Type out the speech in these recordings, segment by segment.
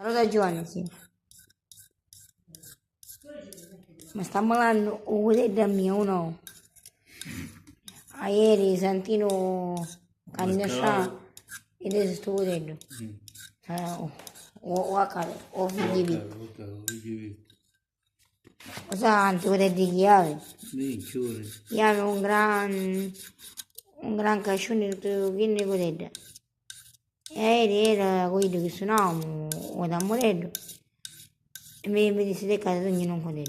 Allora Giovanni, sì. Ma sta malando o da mio o no? Ieri Santino Cannesà ed è sto vedendo. O a casa, o figli. Cosa anche vedete di chiave? Chiave un gran cascione che ne vedete. Ieri era quello che suonavamo, o da Morello. E mi disse di casa ogni non quello.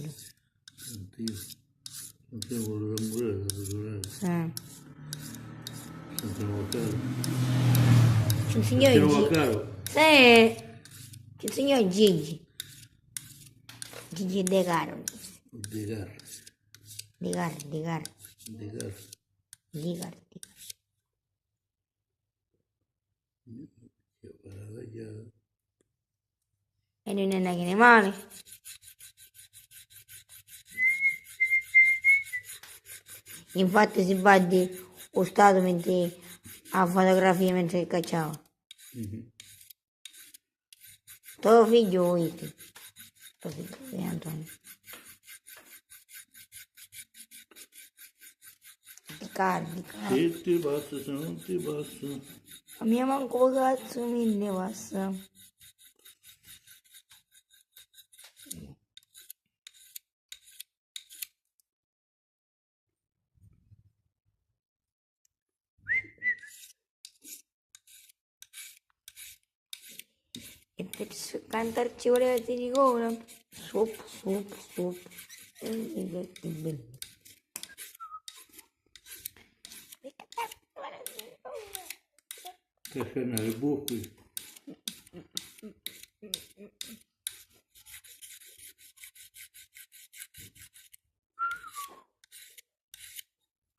Oddio, non siamo quello da morire, sentiamo caro. Ci insegnò Sentiamo Gigi. caro. Sì, ci insegnò Gigi. Gigi De Caro. De Gar. De Caro, De Caro. De Gar. De Caro. E non è una che ne male. Infatti si batte lo stato mentre a fotografia mentre cacciava. Tuo figlio o iti? Tuo figlio di Antonio. Di caro, di caro. Se ti passa, se non ti passa. A mia manco cazzo mi ne passa. E per cantarci voleva ti dico ora. Sop, sop, sop. Che bello. Che fanno le buche?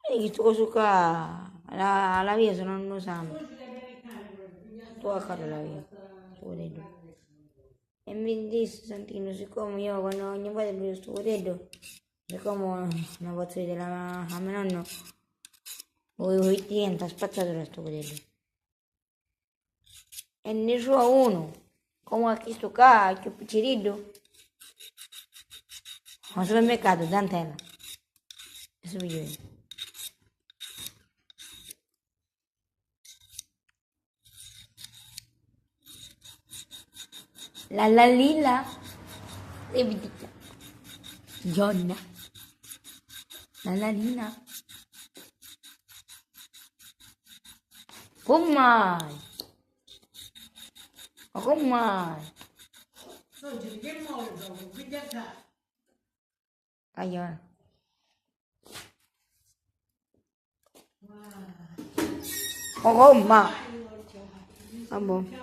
E questo coso qua, la via se non lo sanno. Tu a casa la via. Sto vedendo. E mi disse Santino, siccome io quando ogni volta che sto vedendo, siccome una pozza di la a mio nonno, o il cliente ha spazzato la sto vedendo. E ne so uno, come a questo qua, che piccerino, ma sul mercato, dantella. Adesso vi vedo. La lilla, e vi dico, Gionna, la lilla. Come mai? Ma come mai? Allora. Ma come mai? Vabbè.